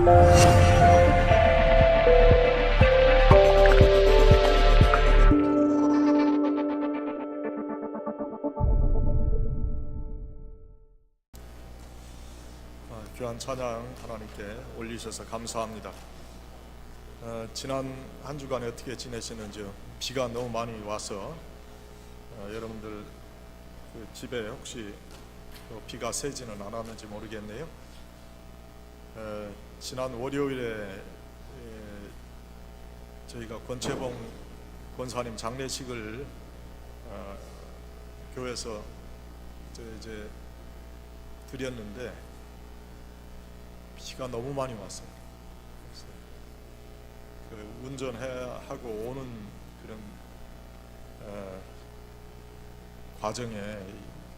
귀한 찬양 하나님께 올리셔서 감사합니다. 지난 한 주간에 어떻게 지내시는지요? 비가 너무 많이 와서 여러분들 그 집에 혹시 비가 새지는 않았는지 모르겠네요. 지난 월요일에 저희가 권채봉 권사님 장례식을 교회에서 이제 드렸는데 비가 너무 많이 왔어요. 그래서 그 운전하고 오는 그런 과정에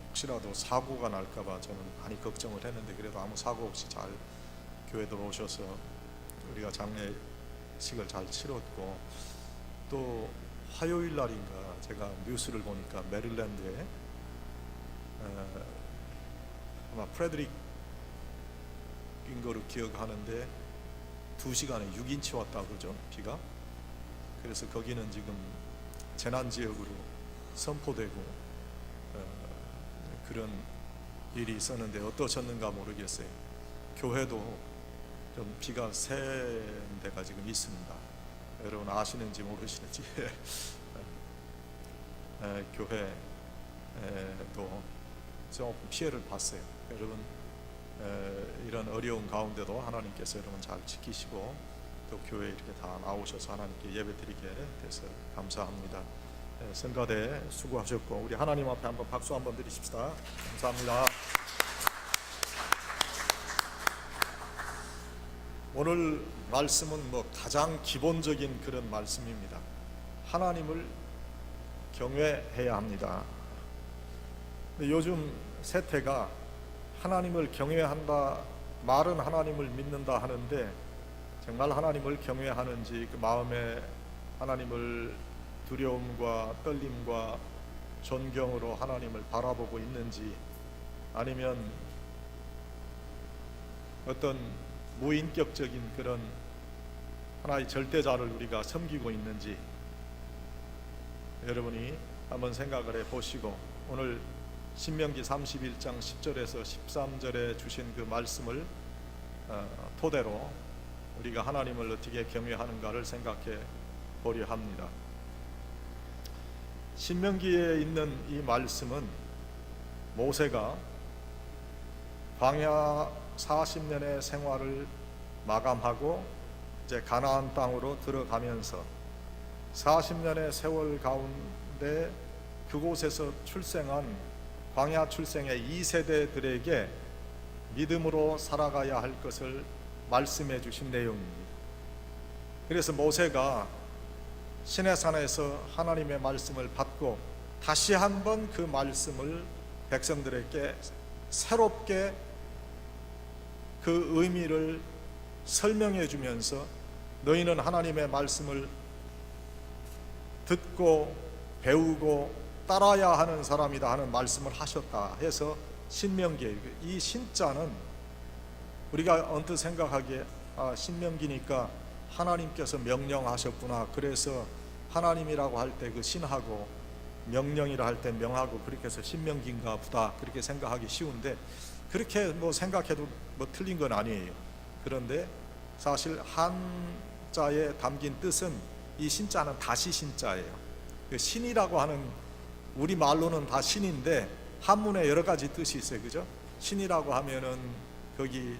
혹시라도 사고가 날까봐 저는 많이 걱정을 했는데 그래도 아무 사고 없이 잘 교회 들어오셔서 우리가 장례식을 잘 치렀고, 또 화요일 날인가 제가 뉴스를 보니까 메릴랜드에 아마 프레드릭 인 거로 기억하는데 2시간에 6인치 왔다고 그러죠, 비가. 그래서 거기는 지금 재난지역으로 선포되고 그런 일이 있었는데 어떠셨는가 모르겠어요. 교회도 좀 비가 센 데가 지금 있습니다. 여러분 아시는지 모르시는지 교회도 좀 피해를 봤어요. 여러분 이런 어려운 가운데도 하나님께서 여러분 잘 지키시고 또 교회에 이렇게 다 나오셔서 하나님께 예배드리게 돼서 감사합니다. 성가대 수고하셨고 우리 하나님 앞에 한번 박수 한번 드리십시다. 감사합니다. 오늘 말씀은 가장 기본적인 그런 말씀입니다. 하나님을 경외해야 합니다. 근데 요즘 세태가 하나님을 경외한다, 말은 하나님을 믿는다 하는데 정말 하나님을 경외하는지, 그 마음에 하나님을 두려움과 떨림과 존경으로 하나님을 바라보고 있는지, 아니면 어떤 무인격적인 그런 하나의 절대자를 우리가 섬기고 있는지 여러분이 한번 생각을 해보시고, 오늘 신명기 31장 10절에서 13절에 주신 그 말씀을 토대로 우리가 하나님을 어떻게 경외하는가를 생각해 보려 합니다. 신명기에 있는 이 말씀은 모세가 광야 40년의 생활을 마감하고 이제 가나안 땅으로 들어가면서 40년의 세월 가운데 그곳에서 출생한 광야 출생의 2세대들에게 믿음으로 살아가야 할 것을 말씀해 주신 내용입니다. 그래서 모세가 시내산에서 하나님의 말씀을 받고 다시 한번 그 말씀을 백성들에게 새롭게 그 의미를 설명해 주면서 너희는 하나님의 말씀을 듣고 배우고 따라야 하는 사람이다 하는 말씀을 하셨다 해서 신명기, 이 신자는 우리가 언뜻 생각하기에 신명기니까 하나님께서 명령하셨구나, 그래서 하나님이라고 할 때 그 신하고 명령이라 할 때 명하고 그렇게 해서 신명기인가 보다 그렇게 생각하기 쉬운데, 그렇게 생각해도 틀린 건 아니에요. 그런데 사실 한자에 담긴 뜻은, 이 신자는 다시 신자예요. 그 신이라고 하는, 우리 말로는 다 신인데 한문에 여러 가지 뜻이 있어요, 그죠? 신이라고 하면은 거기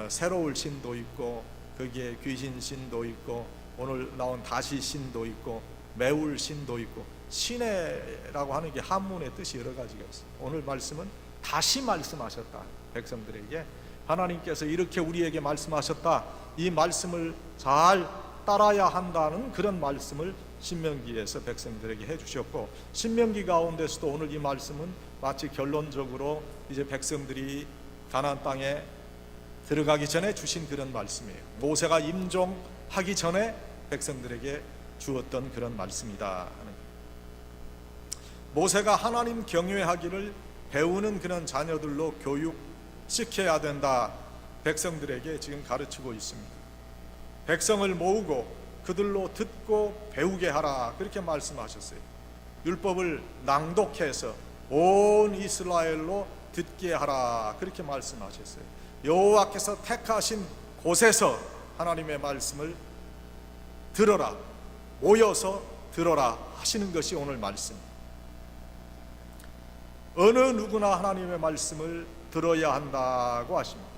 새로울 신도 있고, 거기에 귀신 신도 있고, 오늘 나온 다시 신도 있고, 매울 신도 있고, 신이라고 하는 게 한문의 뜻이 여러 가지가 있어요. 오늘 말씀은 다시 말씀하셨다. 백성들에게 하나님께서 이렇게 우리에게 말씀하셨다, 이 말씀을 잘 따라야 한다는 그런 말씀을 신명기에서 백성들에게 해주셨고, 신명기 가운데서도 오늘 이 말씀은 마치 결론적으로 이제 백성들이 가나안 땅에 들어가기 전에 주신 그런 말씀이에요. 모세가 임종하기 전에 백성들에게 주었던 그런 말씀이다. 모세가 하나님 경외하기를 배우는 그런 자녀들로 교육시켜야 된다, 백성들에게 지금 가르치고 있습니다. 백성을 모으고 그들로 듣고 배우게 하라, 그렇게 말씀하셨어요. 율법을 낭독해서 온 이스라엘로 듣게 하라, 그렇게 말씀하셨어요. 여호와께서 택하신 곳에서 하나님의 말씀을 들어라, 모여서 들어라 하시는 것이 오늘 말씀. 어느 누구나 하나님의 말씀을 들어야 한다고 하십니다.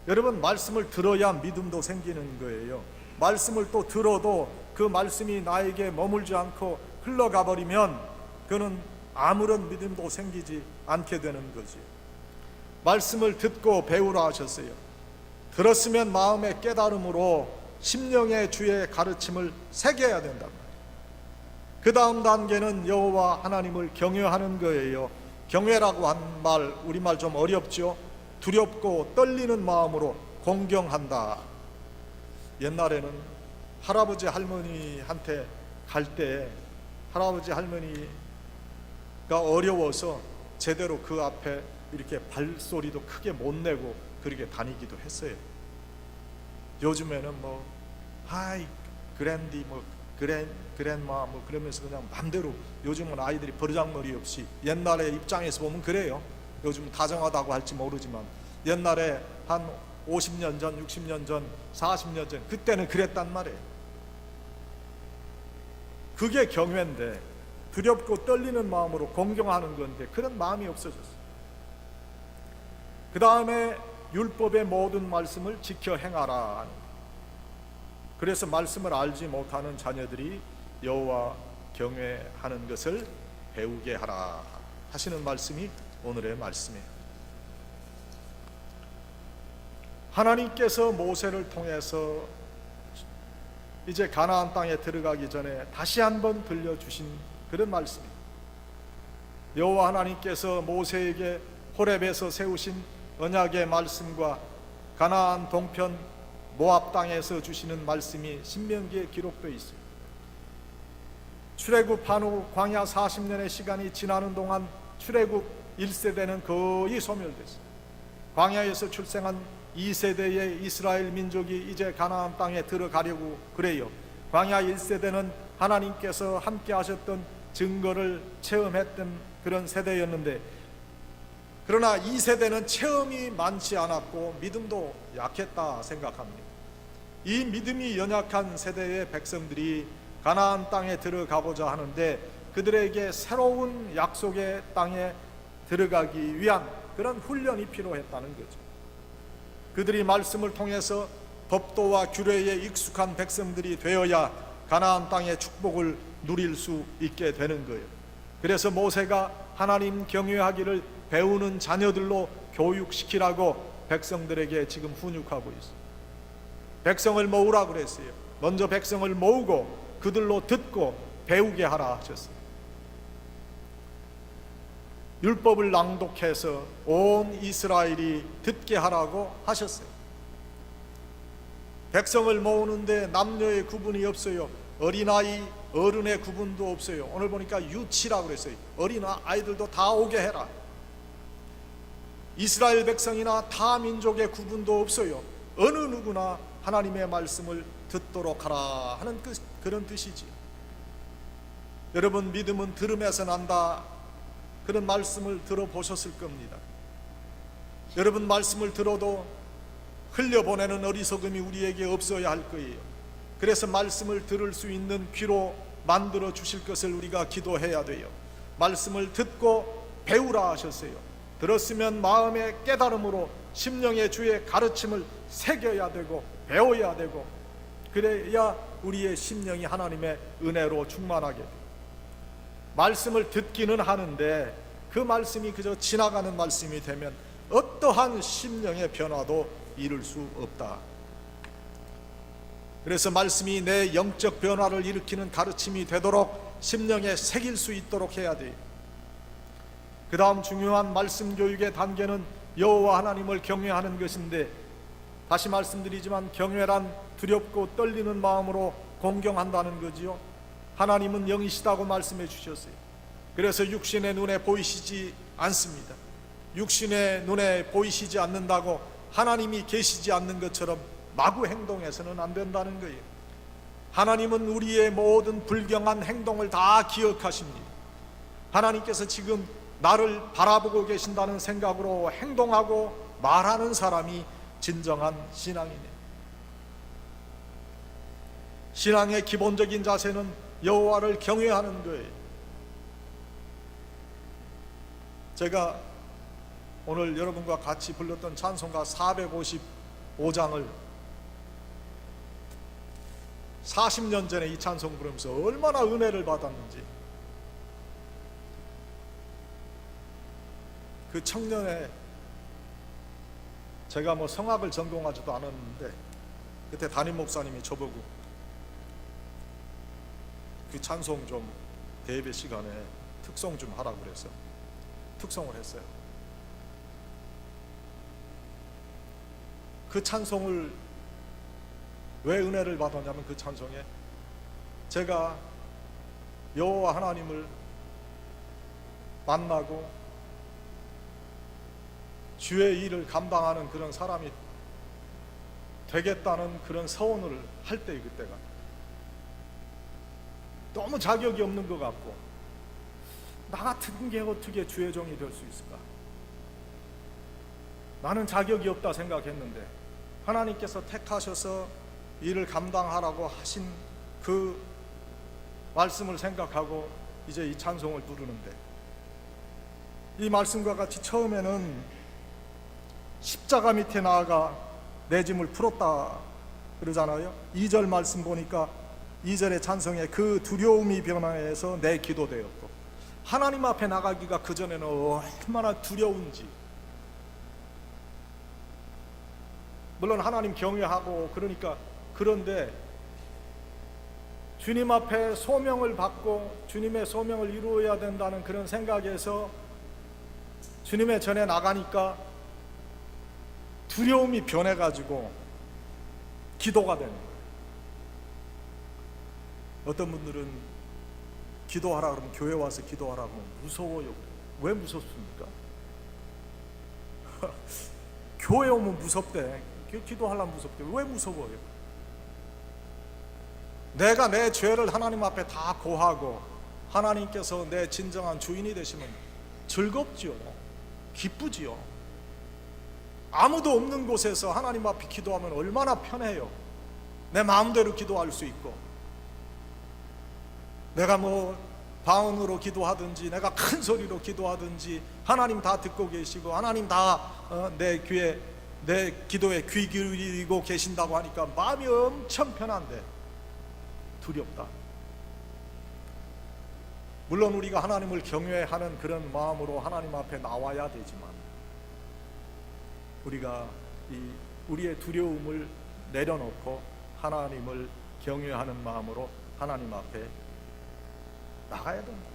여러분, 말씀을 들어야 믿음도 생기는 거예요. 말씀을 또 들어도 그 말씀이 나에게 머물지 않고 흘러가 버리면 그는 아무런 믿음도 생기지 않게 되는 거지. 말씀을 듣고 배우라 하셨어요. 들었으면 마음의 깨달음으로 심령의 주의 가르침을 새겨야 된단 말이에요. 그 다음 단계는 여호와 하나님을 경외하는 거예요. 경외라고 한 말, 우리말 좀 어렵죠. 두렵고 떨리는 마음으로 공경한다. 옛날에는 할아버지 할머니한테 갈 때 할아버지 할머니가 어려워서 제대로 그 앞에 이렇게 발소리도 크게 못 내고 그렇게 다니기도 했어요. 요즘에는 뭐 하이 그랜디 뭐 그랜마 뭐 그러면서 그냥 맘대로, 요즘은 아이들이 버르장머리 없이, 옛날의 입장에서 보면 그래요. 요즘 다정하다고 할지 모르지만 옛날에 한 50년 전, 60년 전, 40년 전 그때는 그랬단 말이에요. 그게 경외인데, 두렵고 떨리는 마음으로 공경하는 건데 그런 마음이 없어졌어요. 그 다음에 율법의 모든 말씀을 지켜 행하라. 그래서 말씀을 알지 못하는 자녀들이 여호와 경외하는 것을 배우게 하라 하시는 말씀이 오늘의 말씀이에요. 하나님께서 모세를 통해서 이제 가나안 땅에 들어가기 전에 다시 한번 들려주신 그런 말씀이에요. 여호와 하나님께서 모세에게 호렙에서 세우신 언약의 말씀과 가나안 동편 모압 땅에서 주시는 말씀이 신명기에 기록되어 있어요. 출애굽한 후 광야 40년의 시간이 지나는 동안 출애굽 1세대는 거의 소멸됐어요. 광야에서 출생한 2세대의 이스라엘 민족이 이제 가나안 땅에 들어가려고 그래요. 광야 1세대는 하나님께서 함께 하셨던 증거를 체험했던 그런 세대였는데, 그러나 2세대는 체험이 많지 않았고 믿음도 약했다 생각합니다. 이 믿음이 연약한 세대의 백성들이 가나안 땅에 들어가고자 하는데 그들에게 새로운 약속의 땅에 들어가기 위한 그런 훈련이 필요했다는 거죠. 그들이 말씀을 통해서 법도와 규례에 익숙한 백성들이 되어야 가나안 땅의 축복을 누릴 수 있게 되는 거예요. 그래서 모세가 하나님 경외하기를 배우는 자녀들로 교육시키라고 백성들에게 지금 훈육하고 있어요. 백성을 모으라 그랬어요. 먼저 백성을 모으고 그들로 듣고 배우게 하라 하셨어요. 율법을 낭독해서 온 이스라엘이 듣게 하라고 하셨어요. 백성을 모으는데 남녀의 구분이 없어요. 어린아이, 어른의 구분도 없어요. 오늘 보니까 유치라고 그랬어요. 어린아이들도 다 오게 해라. 이스라엘 백성이나 타 민족의 구분도 없어요. 어느 누구나 하나님의 말씀을 듣도록 하라 하는 그런 뜻이지. 여러분, 믿음은 들음에서 난다, 그런 말씀을 들어보셨을 겁니다. 여러분, 말씀을 들어도 흘려보내는 어리석음이 우리에게 없어야 할 거예요. 그래서 말씀을 들을 수 있는 귀로 만들어 주실 것을 우리가 기도해야 돼요. 말씀을 듣고 배우라 하셨어요. 들었으면 마음의 깨달음으로 심령의 주의 가르침을 새겨야 되고 배워야 되고, 그래야 우리의 심령이 하나님의 은혜로 충만하게 돼요. 말씀을 듣기는 하는데 그 말씀이 그저 지나가는 말씀이 되면 어떠한 심령의 변화도 이룰 수 없다. 그래서 말씀이 내 영적 변화를 일으키는 가르침이 되도록 심령에 새길 수 있도록 해야 돼요. 그 다음 중요한 말씀 교육의 단계는 여호와 하나님을 경외하는 것인데, 다시 말씀드리지만 경외란 두렵고 떨리는 마음으로 공경한다는 거지요. 하나님은 영이시다고 말씀해 주셨어요. 그래서 육신의 눈에 보이시지 않습니다. 육신의 눈에 보이시지 않는다고 하나님이 계시지 않는 것처럼 마구 행동해서는 안 된다는 거예요. 하나님은 우리의 모든 불경한 행동을 다 기억하십니다. 하나님께서 지금 나를 바라보고 계신다는 생각으로 행동하고 말하는 사람이 진정한 신앙이네. 신앙의 기본적인 자세는 여호와를 경외하는 거예요. 제가 오늘 여러분과 같이 불렀던 찬송가 455장을 40년 전에 이 찬송 부르면서 얼마나 은혜를 받았는지, 그 청년에 제가 뭐 성악을 전공하지도 않았는데 그때 담임 목사님이 저보고 그 찬송 좀 대예배 시간에 특송 좀 하라고 그래서 특송을 했어요. 그 찬송을 왜 은혜를 받았냐면, 그 찬송에 제가 여호와 하나님을 만나고 주의 일을 감당하는 그런 사람이 되겠다는 그런 서원을 할 때의 그때가 너무 자격이 없는 것 같고, 나 같은 게 어떻게 주의 종이 될 수 있을까? 나는 자격이 없다 생각했는데 하나님께서 택하셔서 일을 감당하라고 하신 그 말씀을 생각하고 이제 이 찬송을 부르는데, 이 말씀과 같이 처음에는 십자가 밑에 나아가 내 짐을 풀었다 그러잖아요. 2절 말씀 보니까 2절의 찬송에 그 두려움이 변화해서 내 기도 되었고, 하나님 앞에 나가기가 그전에는 얼마나 두려운지, 물론 하나님 경외하고 그러니까, 그런데 주님 앞에 소명을 받고 주님의 소명을 이루어야 된다는 그런 생각에서 주님의 전에 나가니까 두려움이 변해가지고 기도가 되는 거예요. 어떤 분들은 기도하라 그러면, 교회 와서 기도하라 그러면 무서워요. 왜 무섭습니까? 교회 오면 무섭대. 기도하려면 무섭대. 왜 무서워요? 내가 내 죄를 하나님 앞에 다 고하고 하나님께서 내 진정한 주인이 되시면 즐겁지요, 기쁘지요. 아무도 없는 곳에서 하나님 앞에 기도하면 얼마나 편해요. 내 마음대로 기도할 수 있고, 내가 뭐 방언으로 기도하든지 내가 큰 소리로 기도하든지 하나님 다 듣고 계시고 하나님 다 내 귀에, 내 기도에 귀 기울이고 계신다고 하니까 마음이 엄청 편한데 두렵다. 물론 우리가 하나님을 경외하는 그런 마음으로 하나님 앞에 나와야 되지만, 우리가 우리의 두려움을 내려놓고 하나님을 경외하는 마음으로 하나님 앞에 나가야 된다.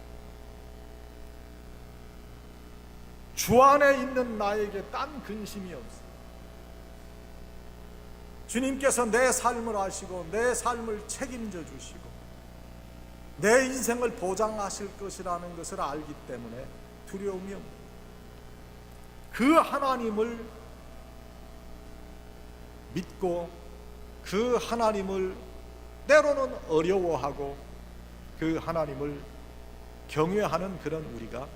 주 안에 있는 나에게 딴 근심이 없어. 주님께서 내 삶을 아시고 내 삶을 책임져 주시고 내 인생을 보장하실 것이라는 것을 알기 때문에 두려움이 없는, 그 하나님을 믿고 그 하나님을 때로는 어려워하고 그 하나님을 경외하는 그런 우리가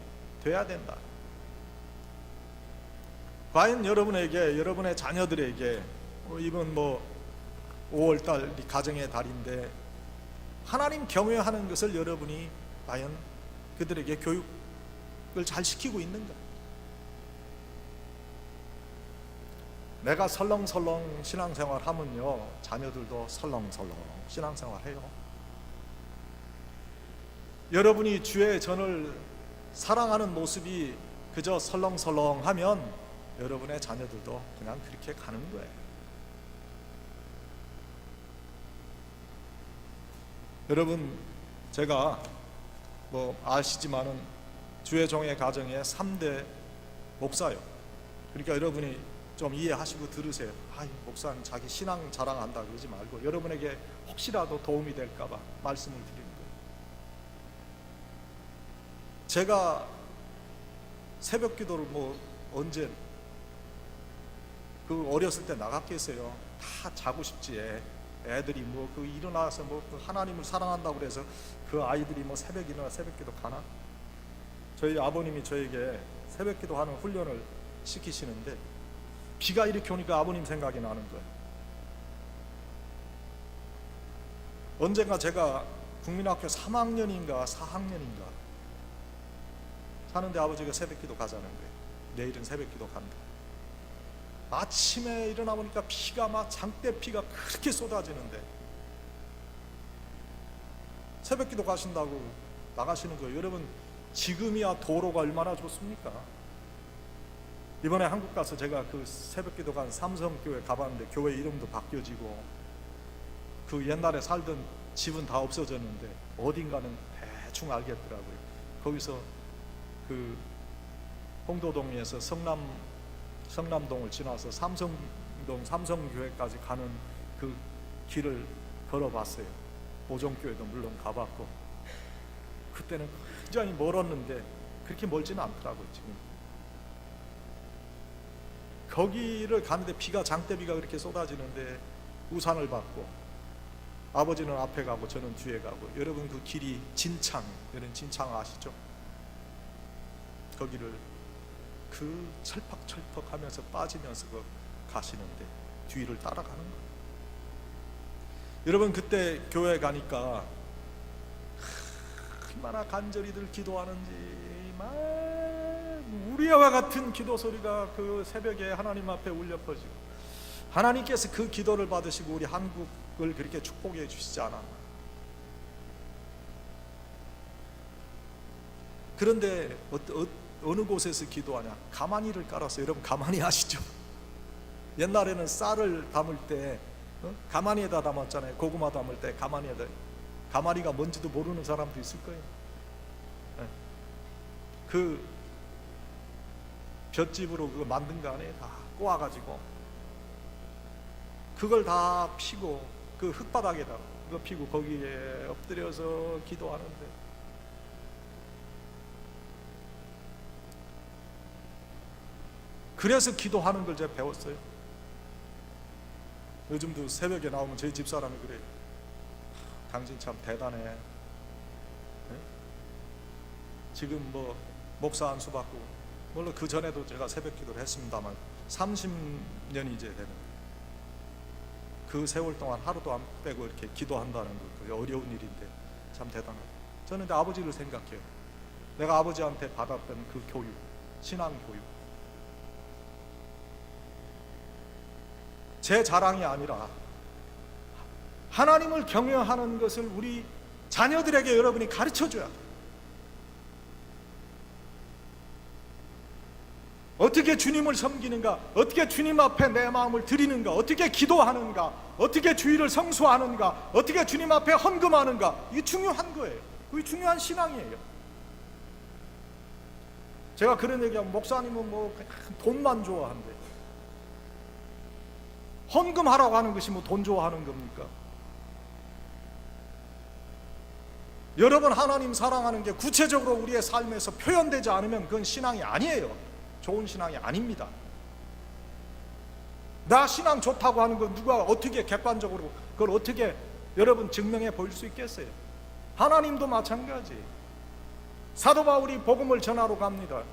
돼야 된다. 과연 여러분에게, 여러분의 자녀들에게, 이번 5월달 가정의 달인데 하나님 경외하는 것을 여러분이 과연 그들에게 교육을 잘 시키고 있는가? 내가 설렁설렁 신앙생활 하면요, 자녀들도 설렁설렁 신앙생활 해요. 여러분이 주의 전을 사랑하는 모습이 그저 설렁설렁 하면 여러분의 자녀들도 그냥 그렇게 가는 거예요. 여러분, 제가 아시지만은 주의 종의 가정의 3대 목사요. 그러니까 여러분이 좀 이해하시고 들으세요. 목사는 자기 신앙 자랑한다 그러지 말고 여러분에게 혹시라도 도움이 될까봐 말씀을 드리는 거예요. 제가 새벽 기도를 언제 그 어렸을 때 나갔겠어요. 다 자고 싶지. 애들이 뭐 그 일어나서 뭐그 하나님을 사랑한다고 그래서 그 아이들이 뭐 새벽이나 새벽기도 가나? 저희 아버님이 저에게 새벽기도 하는 훈련을 시키시는데 비가 이렇게 오니까 아버님 생각이 나는 거예요. 언젠가 제가 국민학교 3학년인가 4학년인가 사는데 아버지가 새벽기도 가자는 거예요. 내일은 새벽기도 간다. 아침에 일어나 보니까 비가 막 장대비가 그렇게 쏟아지는데 새벽기도 가신다고 나가시는 거예요. 여러분, 지금이야 도로가 얼마나 좋습니까? 이번에 한국 가서 제가 그 새벽기도 간 삼성교회 가봤는데 교회 이름도 바뀌어지고 그 옛날에 살던 집은 다 없어졌는데 어딘가는 대충 알겠더라고요. 거기서 그 홍도동에서 성남동을 지나서 삼성동 삼성교회까지 가는 그 길을 걸어봤어요. 오정교회도 물론 가봤고 그때는 굉장히 멀었는데 그렇게 멀지는 않더라고요. 지금 거기를 가는데 비가 장대비가 그렇게 쏟아지는데 우산을 받고 아버지는 앞에 가고 저는 뒤에 가고, 여러분 그 길이 진창, 여러분 진창 아시죠? 거기를 그 철퍽철퍽 하면서 빠지면서 가시는데 뒤를 따라가는 거예요. 여러분 그때 교회 가니까 얼마나 간절히들 기도하는지 막 우리와 같은 기도 소리가 그 새벽에 하나님 앞에 울려 퍼지고, 하나님께서 그 기도를 받으시고 우리 한국을 그렇게 축복해 주시지 않았나. 그런데 어느 곳에서 기도하냐? 가마니를 깔아서. 여러분 가마니 아시죠? 옛날에는 쌀을 담을 때 가마니에다 담았잖아요. 고구마 담을 때 가마니에다. 가마니가 뭔지도 모르는 사람도 있을 거예요. 그 볏짚으로 그거 만든 거 안에 다 꼬아가지고 그걸 다 피고 그 흙바닥에다 그거 피고 거기에 엎드려서 기도하는데, 그래서 기도하는 걸 제가 배웠어요. 요즘도 새벽에 나오면 저희 집사람이 그래요. 당신 참 대단해. 네? 지금 뭐 목사 안수 받고, 물론 그 전에도 제가 새벽 기도를 했습니다만 30년이 이제 되는 그 세월 동안 하루도 안 빼고 이렇게 기도한다는 거, 그게 어려운 일인데 참 대단하다. 저는 근데 아버지를 생각해요. 내가 아버지한테 받았던 그 교육, 신앙 교육, 제 자랑이 아니라 하나님을 경외하는 것을 우리 자녀들에게 여러분이 가르쳐 줘야 돼요. 어떻게 주님을 섬기는가, 어떻게 주님 앞에 내 마음을 드리는가, 어떻게 기도하는가, 어떻게 주일을 성수하는가, 어떻게 주님 앞에 헌금하는가, 이게 중요한 거예요. 그게 중요한 신앙이에요. 제가 그런 얘기하면 목사님은 뭐 돈만 좋아한대. 헌금하라고 하는 것이 뭐 돈 좋아하는 겁니까? 여러분, 하나님 사랑하는 게 구체적으로 우리의 삶에서 표현되지 않으면 그건 신앙이 아니에요. 좋은 신앙이 아닙니다. 나 신앙 좋다고 하는 거 누가 어떻게 객관적으로 그걸 어떻게 여러분 증명해 보일 수 있겠어요? 하나님도 마찬가지. 사도 바울이 복음을 전하러 갑니다.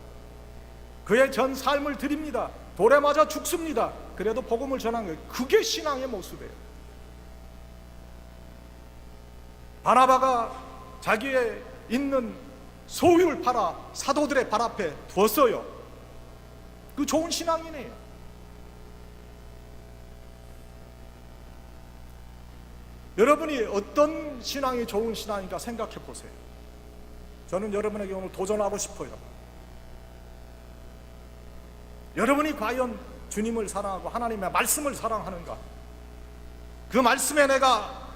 그의 전 삶을 드립니다. 돌에 맞아 죽습니다. 그래도 복음을 전한 거예요. 그게 신앙의 모습이에요. 바나바가 자기의 있는 소유를 팔아 사도들의 발 앞에 두었어요. 그 좋은 신앙이네요. 여러분이 어떤 신앙이 좋은 신앙인가 생각해 보세요. 저는 여러분에게 오늘 도전하고 싶어요. 여러분이 과연 주님을 사랑하고 하나님의 말씀을 사랑하는가? 그 말씀에 내가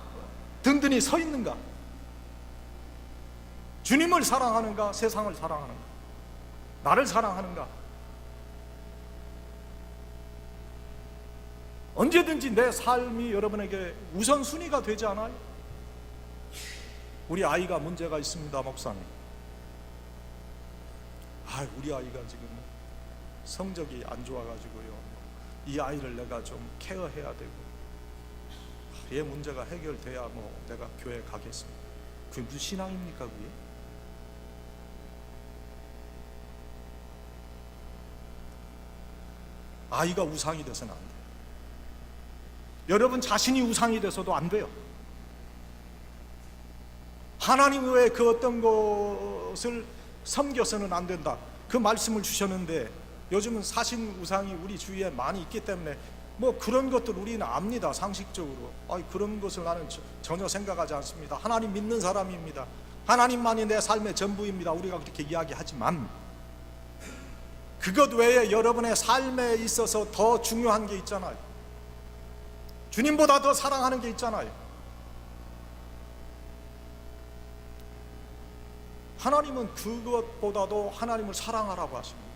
든든히 서 있는가? 주님을 사랑하는가? 세상을 사랑하는가? 나를 사랑하는가? 언제든지 내 삶이 여러분에게 우선순위가 되지 않아요? 우리 아이가 문제가 있습니다, 목사님. 우리 아이가 지금 성적이 안 좋아가지고요, 이 아이를 내가 좀 케어해야 되고, 얘 문제가 해결돼야 뭐 내가 교회 가겠습니다. 그게 무슨 신앙입니까 그게? 아이가 우상이 돼서는 안 돼요. 여러분 자신이 우상이 돼서도 안 돼요. 하나님 외에 그 어떤 것을 섬겨서는 안 된다, 그 말씀을 주셨는데, 요즘은 사신 우상이 우리 주위에 많이 있기 때문에 뭐 그런 것들 우리는 압니다. 상식적으로 그런 것을 나는 전혀 생각하지 않습니다. 하나님 믿는 사람입니다. 하나님만이 내 삶의 전부입니다. 우리가 그렇게 이야기하지만 그것 외에 여러분의 삶에 있어서 더 중요한 게 있잖아요. 주님보다 더 사랑하는 게 있잖아요. 하나님은 그것보다도 하나님을 사랑하라고 하시는 거예요.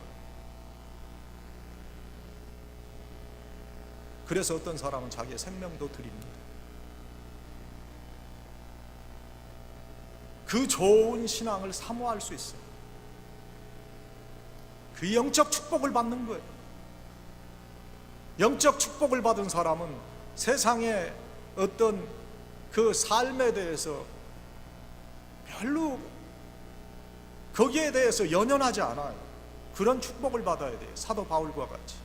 그래서 어떤 사람은 자기의 생명도 드립니다. 그 좋은 신앙을 사모할 수 있어요. 그 영적 축복을 받는 거예요. 영적 축복을 받은 사람은 세상의 어떤 그 삶에 대해서 별로 거기에 대해서 연연하지 않아요. 그런 축복을 받아야 돼요. 사도 바울과 같이.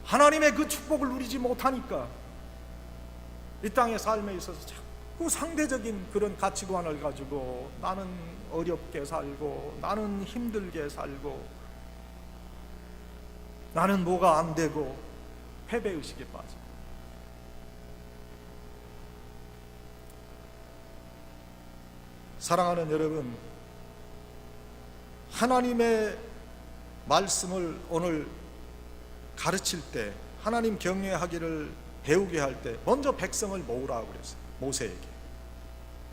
하나님의 그 축복을 누리지 못하니까 이 땅의 삶에 있어서 자꾸 상대적인 그런 가치관을 가지고 나는 어렵게 살고, 나는 힘들게 살고, 나는 뭐가 안 되고, 패배의식에 빠져. 사랑하는 여러분, 하나님의 말씀을 오늘 가르칠 때, 하나님 경외하기를 배우게 할 때 먼저 백성을 모으라고 그랬어요. 모세에게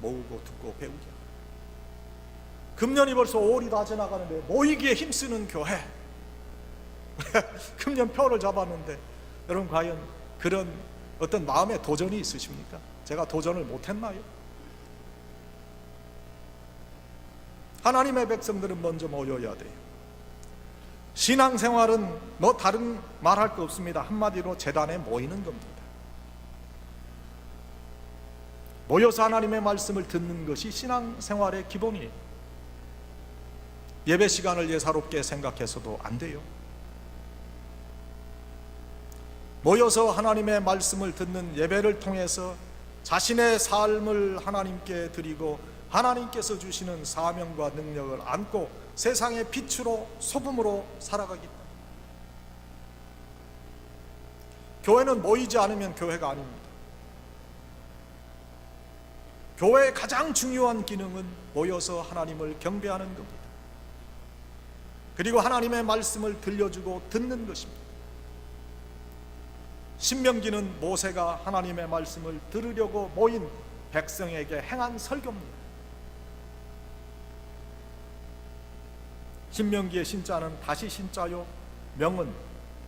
모으고 듣고 배우게. 금년이 벌써 5월이 다 지나가는데 모이기에 힘쓰는 교회. 금년 표를 잡았는데 여러분 과연 그런 어떤 마음의 도전이 있으십니까? 제가 도전을 못했나요? 하나님의 백성들은 먼저 모여야 돼요. 신앙생활은 뭐 다른 말할 거 없습니다. 한마디로 제단에 모이는 겁니다. 모여서 하나님의 말씀을 듣는 것이 신앙생활의 기본이에요. 예배 시간을 예사롭게 생각해서도 안 돼요. 모여서 하나님의 말씀을 듣는 예배를 통해서 자신의 삶을 하나님께 드리고 하나님께서 주시는 사명과 능력을 안고 세상의 빛으로 소금으로 살아가기 때문에 교회는 모이지 않으면 교회가 아닙니다. 교회의 가장 중요한 기능은 모여서 하나님을 경배하는 겁니다. 그리고 하나님의 말씀을 들려주고 듣는 것입니다. 신명기는 모세가 하나님의 말씀을 들으려고 모인 백성에게 행한 설교입니다. 신명기의 신자는 다시 신자요, 명은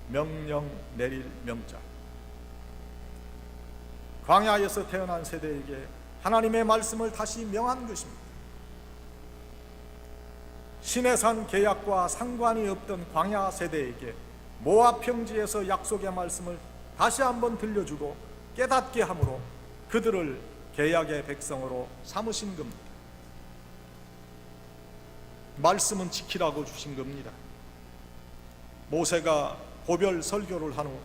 명령 내릴 명자. 광야에서 태어난 세대에게 하나님의 말씀을 다시 명한 것입니다. 시내산 계약과 상관이 없던 광야 세대에게 모압 평지에서 약속의 말씀을 다시 한번 들려주고 깨닫게 함으로 그들을 계약의 백성으로 삼으신 겁니다. 말씀은 지키라고 주신 겁니다. 모세가 고별 설교를 한 후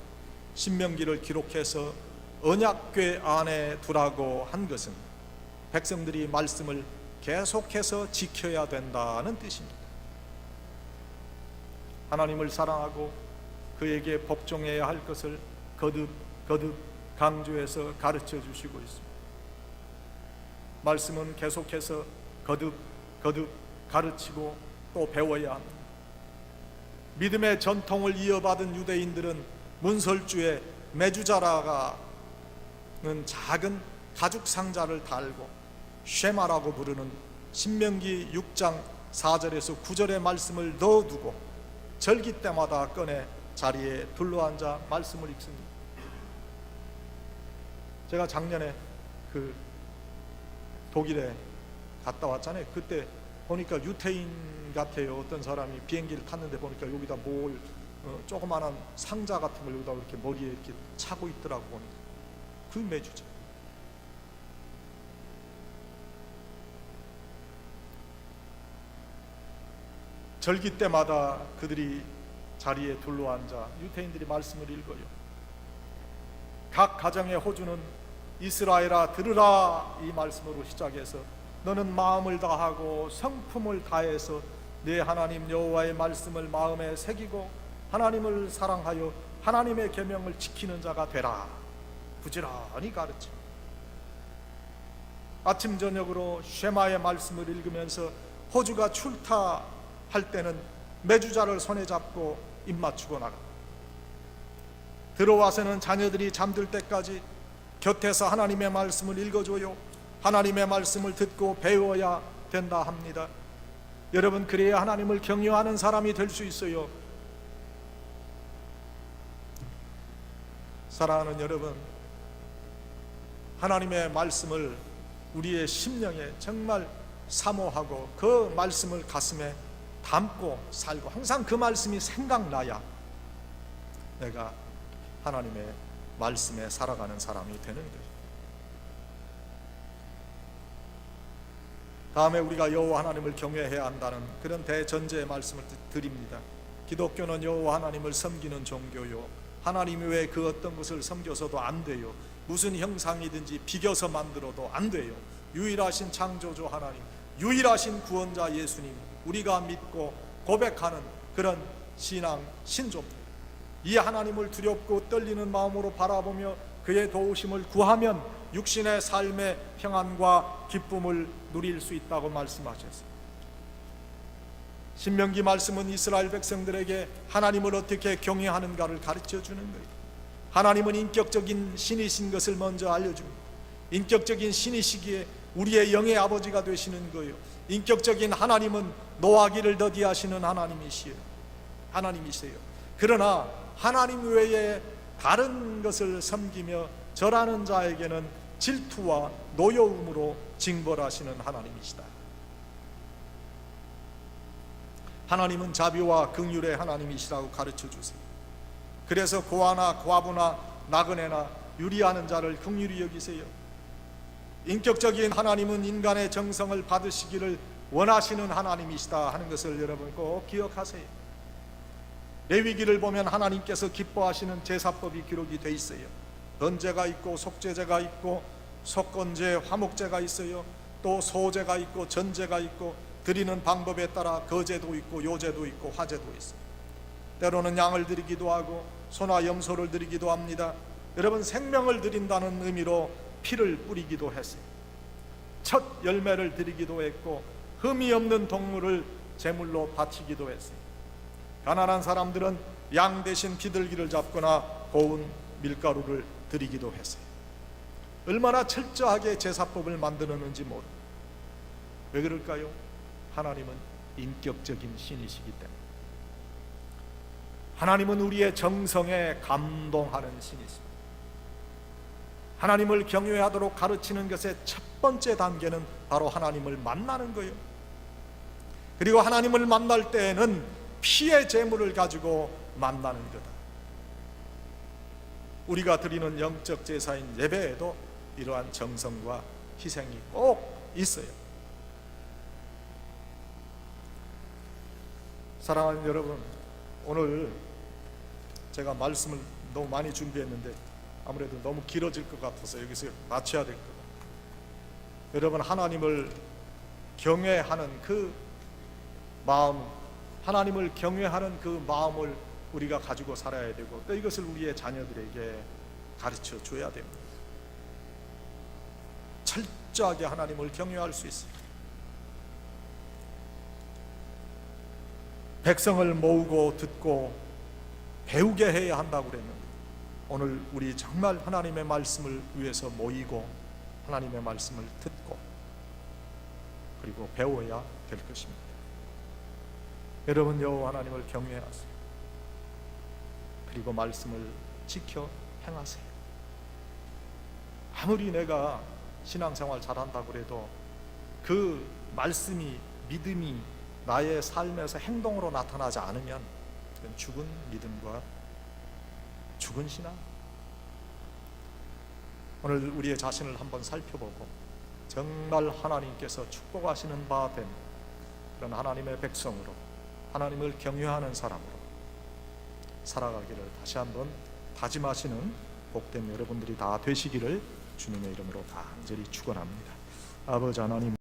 신명기를 기록해서 언약궤 안에 두라고 한 것은 백성들이 말씀을 계속해서 지켜야 된다는 뜻입니다. 하나님을 사랑하고 그에게 복종해야 할 것을 거듭 강조해서 가르쳐 주시고 있습니다. 말씀은 계속해서 거듭 가르치고 또 배워야 합니다. 믿음의 전통을 이어받은 유대인들은 문설주에 메주자라가는 작은 가죽 상자를 달고 쉐마라고 부르는 신명기 6장 4절에서 9절의 말씀을 넣어두고 절기 때마다 꺼내 자리에 둘러앉아 말씀을 읽습니다. 제가 작년에 그 독일에 갔다 왔잖아요. 그때 보니까 유태인 같아요. 어떤 사람이 비행기를 탔는데 보니까 여기다 뭘 조그마한 상자 같은 걸 여기다 이렇게 머리에 이렇게 차고 있더라고 보니까 그 매주자. 절기 때마다 그들이 자리에 둘러앉아 유대인들이 말씀을 읽어요. 각 가정의 호주는 이스라엘아 들으라 이 말씀으로 시작해서 너는 마음을 다하고 성품을 다해서 네 하나님 여호와의 말씀을 마음에 새기고 하나님을 사랑하여 하나님의 계명을 지키는 자가 되라 부지런히 가르쳐. 아침 저녁으로 쉐마의 말씀을 읽으면서 호주가 출타할 때는 매주자를 손에 잡고 입 맞추고 나가. 들어와서는 자녀들이 잠들 때까지 곁에서 하나님의 말씀을 읽어줘요. 하나님의 말씀을 듣고 배워야 된다 합니다. 여러분, 그래야 하나님을 경외하는 사람이 될 수 있어요. 사랑하는 여러분, 하나님의 말씀을 우리의 심령에 정말 사모하고 그 말씀을 가슴에 담고 살고 항상 그 말씀이 생각나야 내가 하나님의 말씀에 살아가는 사람이 되는 거예요. 다음에 우리가 여호와 하나님을 경외해야 한다는 그런 대전제의 말씀을 드립니다. 기독교는 여호와 하나님을 섬기는 종교요, 하나님 외에 그 어떤 것을 섬겨서도 안 돼요. 무슨 형상이든지 비겨서 만들어도 안 돼요. 유일하신 창조주 하나님, 유일하신 구원자 예수님, 우리가 믿고 고백하는 그런 신앙 신조입니다. 이 하나님을 두렵고 떨리는 마음으로 바라보며 그의 도우심을 구하면 육신의 삶의 평안과 기쁨을 누릴 수 있다고 말씀하셨습니다. 신명기 말씀은 이스라엘 백성들에게 하나님을 어떻게 경외하는가를 가르쳐 주는 거예요. 하나님은 인격적인 신이신 것을 먼저 알려줍니다. 인격적인 신이시기에 우리의 영의 아버지가 되시는 거예요. 인격적인 하나님은 노하기를 더디하시는 하나님이세요. 그러나 하나님 외에 다른 것을 섬기며 절하는 자에게는 질투와 노여움으로 징벌하시는 하나님이시다. 하나님은 자비와 긍휼의 하나님이시라고 가르쳐 주세요. 그래서 고아나 과부나 나그네나 유리하는 자를 긍휼히 여기세요. 인격적인 하나님은 인간의 정성을 받으시기를 원하시는 하나님이시다 하는 것을 여러분 꼭 기억하세요. 레위기를 보면 하나님께서 기뻐하시는 제사법이 기록이 돼 있어요. 번제가 있고 속죄제가 있고 속건제, 화목제가 있어요. 또 소제가 있고 전제가 있고 드리는 방법에 따라 거제도 있고 요제도 있고 화제도 있어요. 때로는 양을 드리기도 하고 소나 염소를 드리기도 합니다. 여러분, 생명을 드린다는 의미로 피를 뿌리기도 했어요. 첫 열매를 드리기도 했고 흠이 없는 동물을 제물로 바치기도 했어요. 가난한 사람들은 양 대신 비둘기를 잡거나 고운 밀가루를 드리기도 했어요. 얼마나 철저하게 제사법을 만드는지 모르. 왜 그럴까요? 하나님은 인격적인 신이시기 때문에. 하나님은 우리의 정성에 감동하는 신이십니다. 하나님을 경외하도록 가르치는 것의 첫 번째 단계는 바로 하나님을 만나는 거예요. 그리고 하나님을 만날 때에는 피의 제물을 가지고 만나는 거다. 우리가 드리는 영적 제사인 예배에도 이러한 정성과 희생이 꼭 있어요. 사랑하는 여러분, 오늘 제가 말씀을 너무 많이 준비했는데 아무래도 너무 길어질 것 같아서 여기서 마쳐야 될 것 같아요. 여러분, 하나님을 경외하는 그 마음, 하나님을 경외하는 그 마음을 우리가 가지고 살아야 되고 또 이것을 우리의 자녀들에게 가르쳐 줘야 됩니다. 철저하게 하나님을 경외할 수 있어요. 백성을 모으고 듣고 배우게 해야 한다고 그랬는데 오늘 우리 정말 하나님의 말씀을 위해서 모이고 하나님의 말씀을 듣고 그리고 배워야 될 것입니다. 여러분, 여호와 하나님을 경외하세요. 그리고 말씀을 지켜 행하세요. 아무리 내가 신앙생활 잘한다고 해도 그 말씀이, 믿음이 나의 삶에서 행동으로 나타나지 않으면 그건 죽은 믿음과 죽은 신앙. 오늘 우리의 자신을 한번 살펴보고 정말 하나님께서 축복하시는 바 된 그런 하나님의 백성으로, 하나님을 경외하는 사람으로 살아가기를 다시 한번 다짐하시는 복된 여러분들이 다 되시기를 주님의 이름으로 간절히 축원합니다. 아버지 하나님,